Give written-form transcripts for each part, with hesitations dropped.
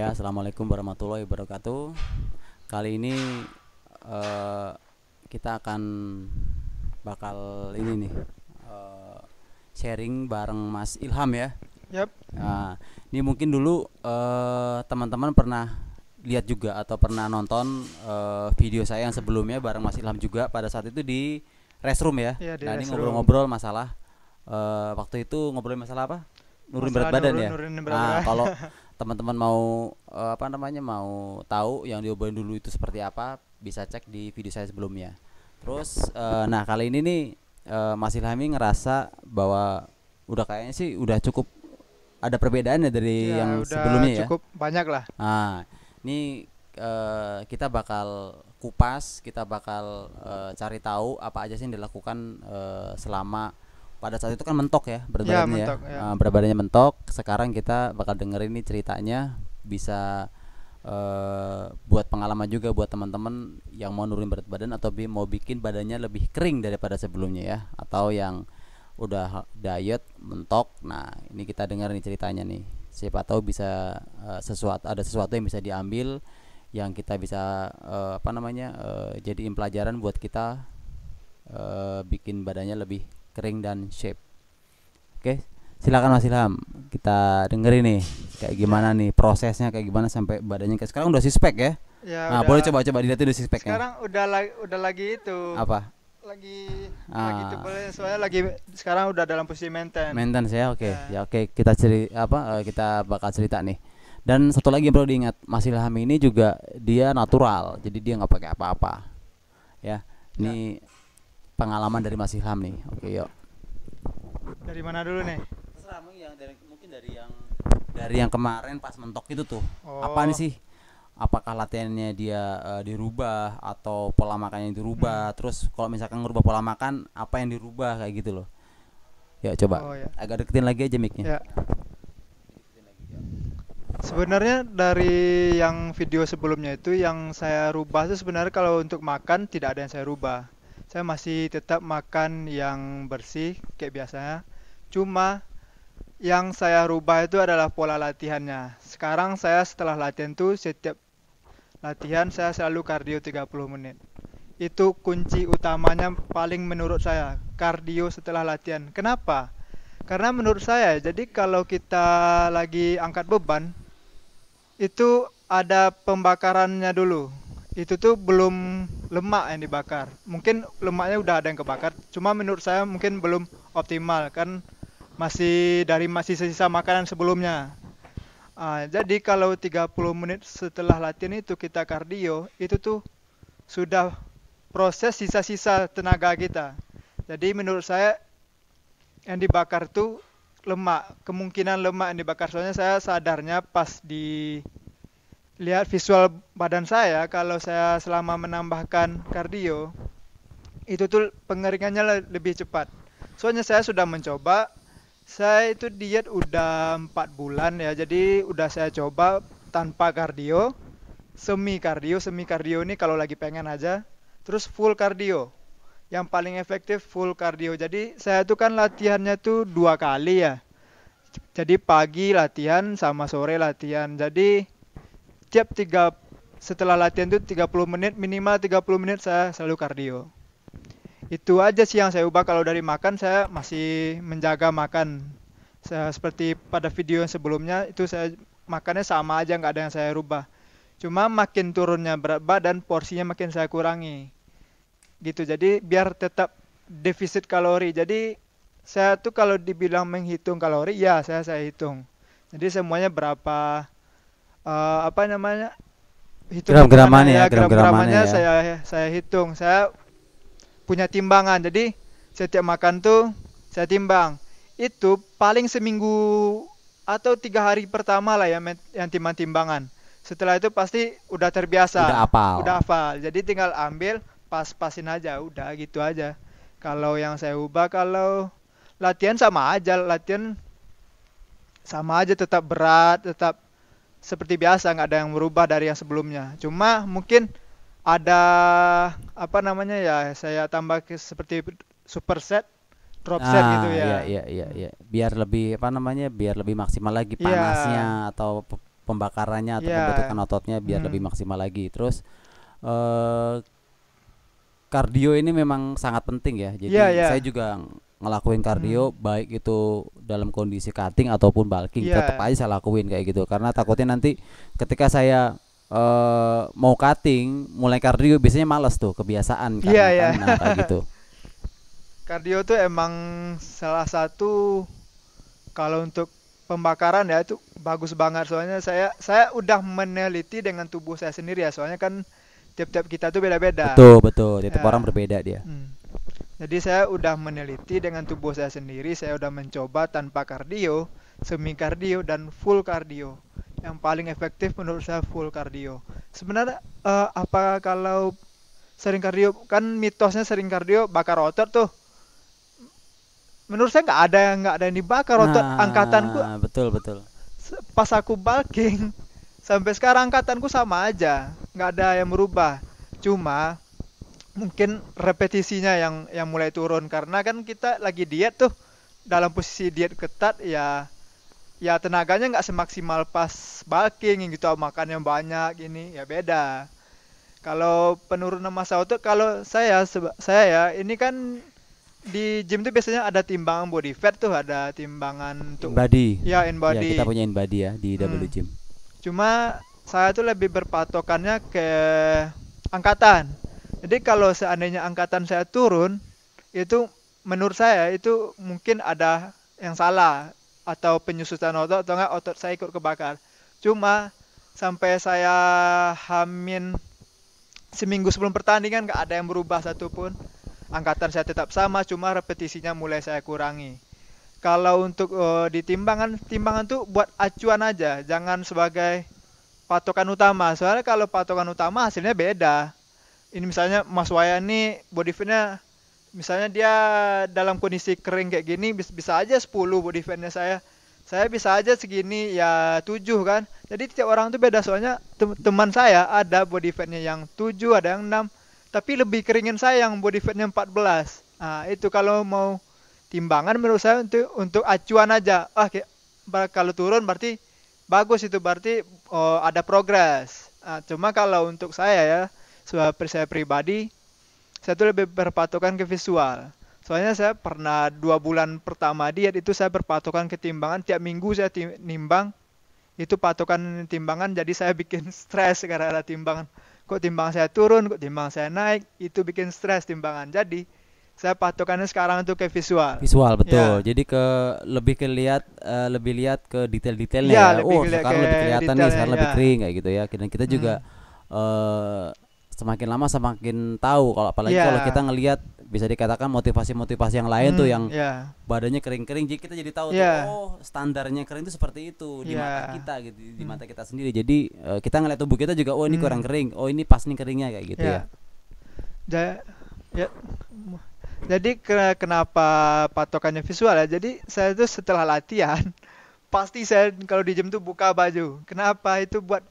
Ya, assalamualaikum warahmatullahi wabarakatuh. Kali ini eh, kita akan bakal ini nih eh, sharing bareng Mas Ilham ya. Yap, Nah, ini mungkin dulu teman-teman pernah lihat juga atau pernah nonton video saya yang sebelumnya bareng Mas Ilham juga pada saat itu di restroom ya. ya di Nah, ini restroom. ngobrol-ngobrol masalah waktu itu ngobrolin masalah apa? Nurunin berat Masalah badan ya. nurunin berat Nah, badan. kalau teman-teman mau apa namanya mau tahu yang diobrolin dulu itu seperti apa, bisa cek di video saya sebelumnya. Terus nah kali ini nih Mas Ilhami ngerasa bahwa udah kayaknya sih udah cukup ada perbedaannya dari Ya yang udah sebelumnya ya. cukup banyak lah. Nah, ini kita bakal kupas, kita bakal cari tahu apa aja sih yang dilakukan selama pada saat itu kan mentok ya berat Ya badannya ya. mentok ya. Berat badannya mentok. Sekarang kita bakal dengerin nih ceritanya, bisa buat pengalaman juga buat teman-teman yang mau nurunin berat badan atau mau bikin badannya lebih kering daripada sebelumnya ya, atau yang udah diet mentok. Nah, ini kita dengar nih ceritanya nih. Siapa tahu bisa ada sesuatu yang bisa diambil, yang kita bisa jadiin pelajaran buat kita bikin badannya lebih kering dan shape. Oke, silakan Mas Ilham. Kita dengerin nih kayak gimana Ya, nih prosesnya, kayak gimana sampai badannya kayak sekarang udah six pack ya. ya Nah, boleh udah. coba dilihat dulu six packnya. Sekarang udah lagi itu, Apa? lagi itu Ah, boleh soalnya lagi sekarang udah dalam posisi maintain. maintenance ya. Oke. Ya, Ya oke, kita bakal cerita nih. Dan satu lagi yang perlu diingat, Mas Ilham ini juga dia natural. Jadi dia nggak pakai apa-apa. Ya. ya. Ini pengalaman dari Mas Ilham nih. Oke, yuk. Dari mana dulu nih? Terserah mungkin dari yang kemarin pas mentok itu tuh. Apa nih Oh, sih? Apakah latihannya dia dirubah atau pola makannya hmm. dirubah? Terus kalau misalkan ngerubah pola makan, apa yang dirubah kayak gitu loh. Ya coba Oh ya. agak deketin lagi aja mic-nya. Ya. Sebenarnya dari yang video sebelumnya itu yang saya rubah itu sebenarnya kalau untuk makan tidak ada yang saya rubah. Saya masih tetap makan yang bersih kayak biasanya. Cuma yang saya rubah itu adalah pola latihannya. Sekarang saya setelah latihan tuh setiap latihan saya selalu kardio 30 menit. Itu kunci utamanya paling menurut saya, kardio setelah latihan. Kenapa? Karena menurut saya, jadi kalau kita lagi angkat beban, itu ada pembakarannya dulu. Itu tuh belum lemak yang dibakar. Mungkin lemaknya udah ada yang kebakar, cuma menurut saya mungkin belum optimal kan masih sisa makanan sebelumnya. Jadi kalau 30 menit setelah latihan itu kita kardio, itu tuh sudah proses sisa-sisa tenaga kita. Jadi menurut saya yang dibakar tuh lemak, kemungkinan lemak yang dibakar. Soalnya saya sadarnya pas lihat visual badan saya kalau saya selama menambahkan kardio itu tuh pengeringannya lebih cepat. Soalnya saya sudah mencoba, saya itu diet udah 4 bulan ya, jadi udah saya coba tanpa kardio, semi kardio ini kalau lagi pengen aja, terus full kardio. Yang paling efektif full kardio. Jadi saya tuh kan latihannya tuh 2 kali ya. Jadi pagi latihan sama sore latihan. Jadi tiap tiga setelah latihan tuh 30 menit, minimal 30 menit saya selalu kardio. Itu aja sih yang saya ubah. Kalau dari makan saya masih menjaga makan. Saya seperti pada video yang sebelumnya itu saya makannya sama aja, nggak ada yang saya rubah. Cuma makin turunnya berat badan, porsinya makin saya kurangi. Gitu. Jadi biar tetap defisit kalori. Jadi saya tuh kalau dibilang menghitung kalori, ya saya hitung. Jadi semuanya berapa apa namanya? Hitung-hitungannya Gram-gramannya ya, ya, gram-gramannya gram-gramannya ya. saya hitung. Saya punya timbangan. Jadi setiap makan tuh saya timbang. Itu paling seminggu atau 3 hari pertama lah ya yang timbangan. Setelah itu pasti udah Udah terbiasa, apal. udah hafal. Jadi tinggal ambil, pas-pasin aja, udah gitu aja. Kalau yang saya ubah, kalau latihan sama aja, latihan sama aja tetap berat, tetap seperti biasa, nggak ada yang berubah dari yang sebelumnya. Cuma mungkin ada apa namanya ya, saya tambah seperti superset, drop set gitu Nah, iya ya. iya iya Hmm. iya. Biar lebih apa namanya? Biar lebih maksimal lagi Iya, panasnya atau pembakarannya atau Iya. pembentukan ototnya biar lebih Hmm. maksimal lagi. Terus eh kardio ini memang sangat penting ya. Iya, Jadi saya iya. juga ngelakuin Hmm. kardio baik itu dalam kondisi cutting ataupun bulking, tetap Iya. aja saya lakuin kayak gitu karena takutnya nanti ketika saya mau cutting mulai kardio biasanya males tuh kebiasaan Iya, karena iya. kan nah kayak gitu. Kardio tuh emang salah satu, kalau untuk pembakaran ya itu bagus banget, soalnya saya udah meneliti dengan tubuh saya sendiri ya, soalnya kan tiap-tiap kita tuh beda-beda. Betul, betul. Tiap orang Ya. berbeda dia. Hmm. Jadi saya udah meneliti dengan tubuh saya sendiri, saya udah mencoba tanpa kardio, semi kardio dan full kardio. Yang paling efektif menurut saya full kardio. Sebenarnya apa kalau sering kardio, kan mitosnya sering kardio bakar otot tuh. Menurut saya nggak ada yang dibakar otot. Angkatanku Nah, betul, betul. pas aku bulking sampai sekarang angkatanku sama aja, nggak ada yang berubah. Cuma mungkin repetisinya yang mulai turun karena kan kita lagi diet tuh, dalam posisi diet ketat ya, ya tenaganya nggak semaksimal pas bulking gitu, makan yang banyak ini ya beda. Kalau penurunan massa otot, kalau saya ya ini kan di gym tuh biasanya ada timbangan body fat tuh, ada timbangan In untuk body. ya in Ya, kita body. punya in body ya di Hmm. double gym. Cuma saya tuh lebih berpatokannya ke angkatan. Jadi kalau seandainya angkatan saya turun, itu menurut saya itu mungkin ada yang salah, atau penyusutan otot atau enggak otot saya ikut kebakar. Cuma sampai saya hamin seminggu sebelum pertandingan nggak ada yang berubah satupun. Angkatan saya tetap sama, cuma repetisinya mulai saya kurangi. Kalau untuk di timbangan, timbangan tuh buat acuan aja, jangan sebagai patokan utama. Soalnya kalau patokan utama hasilnya beda. Ini misalnya Mas Wayan nih body fatnya, misalnya dia dalam kondisi kering kayak gini bisa aja 10 body fatnya saya. Saya bisa aja segini ya 7 kan. Jadi tiap orang tuh beda, soalnya teman saya ada body fatnya yang 7, ada yang 6. Tapi lebih keringin saya yang body fatnya 14. Nah, itu kalau mau timbangan menurut saya untuk acuan aja. Kalau turun berarti bagus, itu berarti ada progres. Nah, cuma kalau untuk saya ya, sebagai saya pribadi, saya tuh lebih berpatokan ke visual. Soalnya saya pernah 2 bulan pertama diet itu saya berpatokan ke timbangan, tiap minggu saya nimbang, itu patokan timbangan, jadi saya bikin stres karena ada timbangan. Kok timbangan saya turun, kok timbangan saya naik, itu bikin stres timbangan. Jadi saya patokannya sekarang tuh ke visual. Visual betul. Ya, Jadi lebih lihat ke detail-detailnya iya ya. lebih Oh, lihat ke sekarang lebih kelihatan nih, detailnya sekarang ya. lebih kering kayak gitu ya. Dan kita juga Hmm. eh semakin lama semakin tahu kalau apalagi kalau kita Iya. ngelihat bisa dikatakan motivasi-motivasi yang lain tuh Hmm, yang ya. badannya kering-kering, jadi kita jadi tahu tuh Iya. oh standarnya kering itu seperti itu di mata Iya. kita gitu, di Hmm. mata kita sendiri. Jadi kita ngeliat tubuh kita juga, oh ini kurang Hmm. kering, oh ini pas nih keringnya kayak gitu ya. Ya. Ja- ya. Jadi kenapa patokannya visual ya? Jadi saya tuh setelah latihan pasti saya kalau di gym tuh buka baju. Kenapa? Itu buat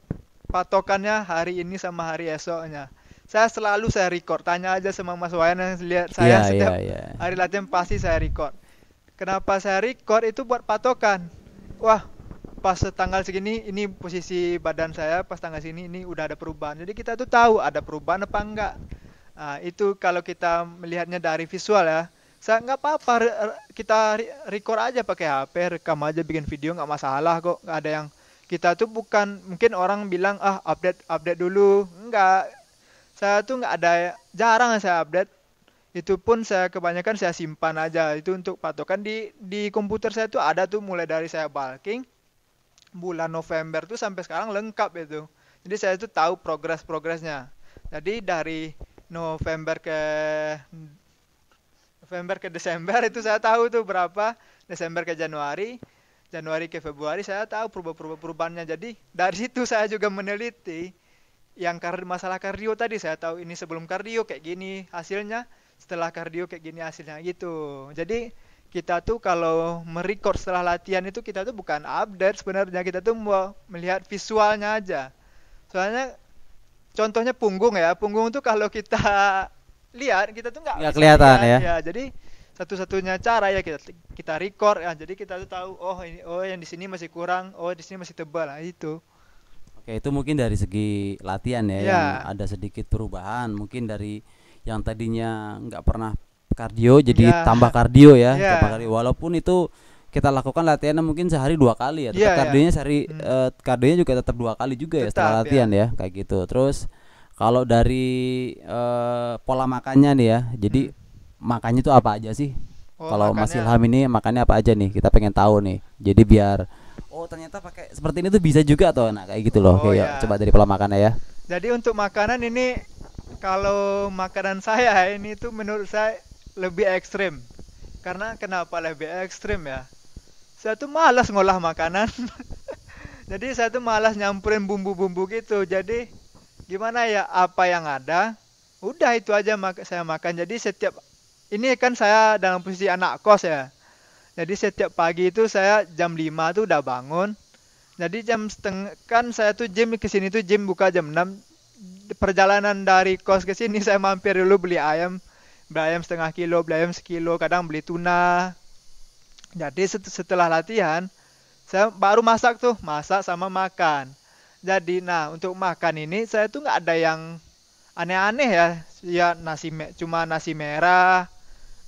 patokannya hari ini sama hari esoknya. Saya record. Tanya aja sama Mas Wayan yang lihat Iya, saya iya, setiap iya. hari latihan pasti saya record. Kenapa saya record? Itu buat patokan. Wah, pas tanggal segini ini posisi badan saya, pas tanggal sini ini udah ada perubahan. Jadi kita tuh tahu ada perubahan apa enggak. Nah, itu kalau kita melihatnya dari visual ya. Saya nggak apa-apa, kita record aja pakai HP, rekam aja bikin video nggak masalah kok. Nggak ada yang, kita tuh bukan, mungkin orang bilang update update dulu. Enggak, saya tuh nggak ada, jarang saya update. Itu pun saya kebanyakan saya simpan aja. Itu untuk patokan di komputer saya tuh ada tuh, mulai dari saya bulking bulan November tuh sampai sekarang lengkap itu. Jadi saya tuh tahu progresnya. Jadi dari November ke November ke Desember itu saya tahu tuh berapa, Desember ke Januari, Januari ke Februari saya tahu perubahannya. Jadi dari situ saya juga meneliti yang masalah kardio tadi, saya tahu ini sebelum kardio kayak gini hasilnya, setelah kardio kayak gini hasilnya gitu. Jadi kita tuh kalau merecord setelah latihan itu kita tuh bukan update sebenarnya, kita tuh mau melihat visualnya aja. Soalnya contohnya punggung ya, punggung tuh kalau kita lihat kita tuh nggak Nggak bisa kelihatan lihat ya. ya. Jadi satu-satunya cara ya kita record ya. Jadi kita tuh tahu, oh ini, oh yang di sini masih kurang, oh di sini masih tebal. Nah, itu. Oke, itu mungkin dari segi latihan ya yang Ya, ada sedikit perubahan. Mungkin dari yang tadinya nggak pernah kardio jadi ya, tambah kardio ya, tambah ya, kardio. Walaupun itu kita lakukan latihannya mungkin sehari 2 kali ya, tetap ya, ya. kardionya sehari Hmm, kardionya juga tetap 2 kali juga ya setelah tetap latihan ya. ya, kayak gitu. Terus kalau dari pola makannya nih ya, jadi Hmm. makannya itu apa aja sih? Oh, Kalau Mas makannya. Ilham ini makannya apa aja nih? Kita pengen tahu nih. Jadi biar oh ternyata pakai seperti ini tuh bisa juga tuh. Nah kayak gitu loh. Oh Oke yuk coba ya. dari pola makannya ya. Jadi untuk makanan ini, kalau makanan saya ini tuh menurut saya lebih ekstrim. Karena kenapa lebih ekstrim ya? Saya tuh malas ngolah makanan. Jadi saya tuh malas nyampurin bumbu-bumbu gitu. Jadi gimana ya, apa yang ada, udah itu aja saya makan. Jadi setiap ini kan saya dalam posisi anak kos ya. Jadi setiap pagi itu saya jam 5 tuh udah bangun. Jadi jam setengah kan saya tuh gym ke sini tuh gym buka jam 6. Perjalanan dari kos ke sini saya mampir dulu beli ayam. Beli ayam setengah kilo, beli ayam sekilo, kadang beli tuna. Jadi setelah latihan saya baru masak tuh, masak sama makan. Jadi nah untuk makan ini saya tuh nggak ada yang aneh-aneh ya. Ya cuma nasi merah,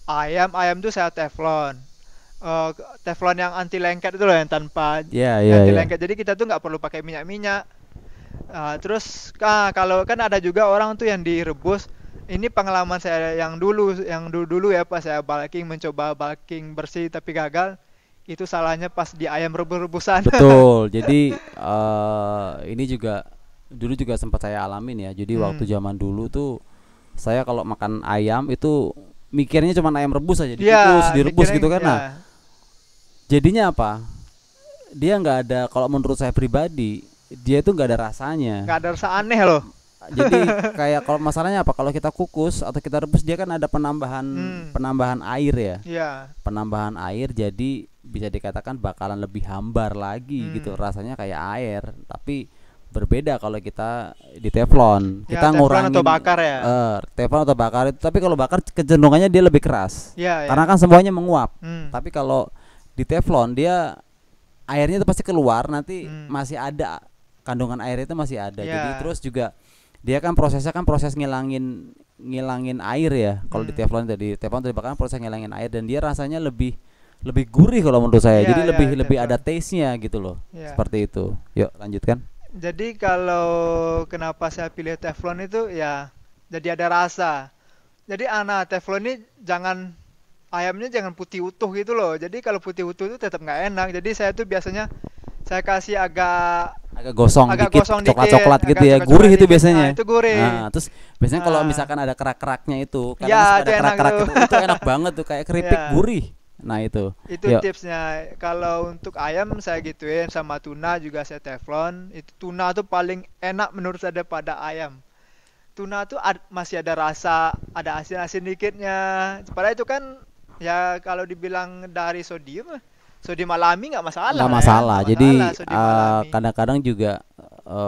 ayam tuh saya teflon. Eh, Teflon yang anti lengket itu loh, yang tanpa Iya yang iya anti iya. lengket. Jadi kita tuh nggak perlu pakai minyak-minyak. Terus kalau kan ada juga orang tuh yang direbus. Ini pengalaman saya yang dulu ya, pas saya bulking, mencoba bulking bersih tapi gagal. Itu salahnya pas di ayam rebus-rebusan. Betul. Jadi ini juga dulu juga sempat saya alamin ya. Jadi waktu Hmm. zaman dulu tuh saya kalau makan ayam itu mikirnya cuma ayam rebus aja, Ya, dikukus, direbus mikirnya gitu kan. ya Nah, jadinya apa? Dia nggak ada kalau menurut saya pribadi, dia itu nggak ada rasanya. nggak ada rasa aneh loh. Jadi kayak kalau masalahnya apa? Kalau kita kukus atau kita rebus dia kan ada penambahan Hmm. penambahan air ya. Ya. Penambahan air jadi bisa dikatakan bakalan lebih hambar lagi gitu. Hmm. Rasanya kayak air, tapi berbeda kalau kita di teflon. Ya, Kita teflon atau ngurangin bakar ya. teflon atau bakar itu, tapi kalau bakar kecenderungannya dia lebih keras. Ya, Karena ya. kan semuanya menguap. Hmm. Tapi kalau di teflon dia airnya itu pasti keluar, nanti Hmm. masih ada kandungan air itu masih ada. Jadi Ya. terus juga dia kan prosesnya kan proses ngilangin ngilangin air ya. Kalau di Hmm. teflon tadi bahkan proses ngilangin air dan dia rasanya lebih lebih gurih kalau menurut saya. Ya, Jadi ya, lebih lebih ada teflon. taste-nya gitu loh. Ya. Seperti itu. Yuk lanjutkan. Jadi kalau kenapa saya pilih teflon itu ya, jadi ada rasa. Jadi anak teflon ini ayamnya jangan putih utuh gitu loh. Jadi kalau putih utuh itu tetap nggak enak. Jadi saya tuh biasanya saya kasih agak Agak gosong agak dikit, gosong dikit, coklat-coklat gitu agak ya. coklat-coklat Gurih itu dikit. Nah, biasanya. itu gurih. Nah, terus biasanya kalau Ah, misalkan ada kerak-keraknya itu, kadang ya suka itu ada enak kerak-kerak tuh. itu enak banget tuh kayak keripik Ya, gurih. Nah, itu. itu Yuk. tipsnya. Kalau untuk ayam saya gituin, sama tuna juga saya teflon. Itu tuna tuh paling enak menurut saya daripada ayam. Tuna tuh masih ada rasa, ada asin-asin dikitnya. Padahal itu kan ya kalau dibilang dari sodium, sodium alami nggak masalah Nggak lah ya, masalah. nggak masalah Jadi sodium alami. kadang-kadang juga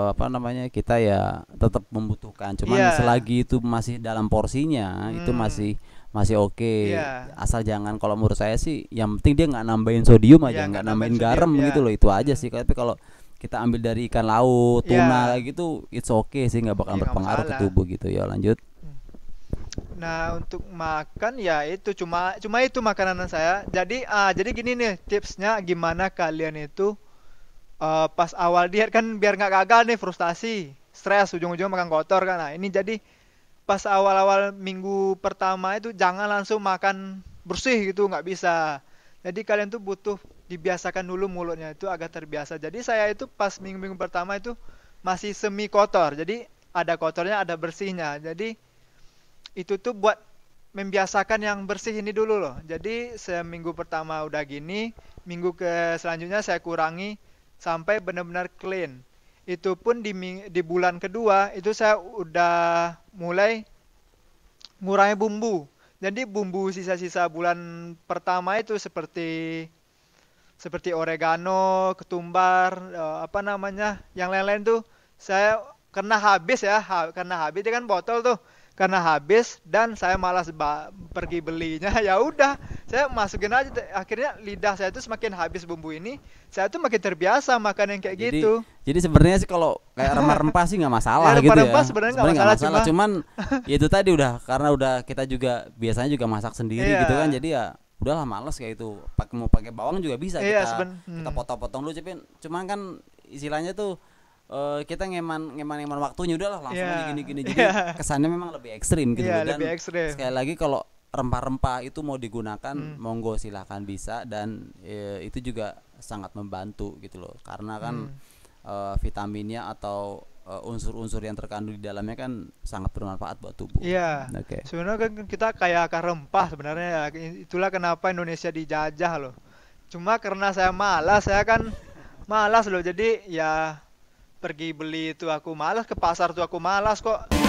apa namanya kita ya tetap membutuhkan. Cuman Iya, selagi itu masih dalam porsinya itu hmm, masih masih oke. iya, Asal jangan kalau menurut saya sih yang penting dia nggak nambahin sodium iya aja, nggak nggak nambahin nambahin sodium garam ya. gitu loh itu aja Hmm, sih. Tapi kalau kita ambil dari ikan laut, tuna iya, kayak gitu, it's okay sih nggak bakal iya nggak berpengaruh ke masalah. tubuh gitu ya. Lanjut. Hmm. Nah untuk makan ya itu cuma cuma itu makanan saya. Jadi gini nih tipsnya, gimana kalian itu pas awal diet kan biar nggak gagal nih, frustasi, stres, ujung-ujungnya makan kotor kan. Nah ini jadi pas awal-awal minggu pertama itu jangan langsung makan bersih gitu, nggak bisa. Jadi kalian tuh butuh dibiasakan dulu mulutnya itu agak terbiasa. Jadi saya itu pas minggu-minggu pertama itu masih semi kotor. Jadi ada kotornya, ada bersihnya. Jadi itu tuh buat membiasakan yang bersih ini dulu loh. Jadi seminggu pertama udah gini, minggu ke selanjutnya saya kurangi sampai benar-benar clean. Itu pun di bulan kedua itu saya udah mulai ngurangi bumbu. Jadi bumbu sisa-sisa bulan pertama itu seperti seperti oregano, ketumbar, apa namanya, yang lain-lain tuh saya karena habis ya, karena habis dia kan botol tuh, karena habis dan saya malas pergi belinya, ya udah Saya masukin aja, akhirnya lidah saya tuh semakin habis bumbu ini, saya tuh makin terbiasa makan yang kayak Jadi gitu. jadi sebenarnya sih kalau kayak rempah-rempah sih nggak Ya masalah gitu ya. rempah-rempah sebenarnya nggak Sebenarnya nggak masalah, masalah, cuma cuman ya itu tadi udah karena udah kita juga biasanya juga masak sendiri gitu kan. iya, Jadi ya udahlah males kayak itu. Mau pakai bawang juga bisa iya kita potong-potong dulu cuman kan istilahnya tuh kita ngeman waktunya udahlah langsung aja iya, gini-gini. Jadi iya, kesannya memang lebih ekstrim gitu iya loh. lebih Dan ekstrim. sekali lagi kalau rempah-rempah itu mau digunakan Hmm, monggo silahkan bisa dan itu juga sangat membantu gitu loh karena kan hmm. vitaminnya atau unsur-unsur yang terkandung di dalamnya kan sangat bermanfaat buat tubuh. Iya, Oke. sebenarnya kan kita kayak akar rempah sebenarnya ya. Itulah kenapa Indonesia dijajah loh. Cuma karena saya malas, saya kan malas loh. Jadi ya pergi beli itu aku malas, ke pasar tuh aku malas kok.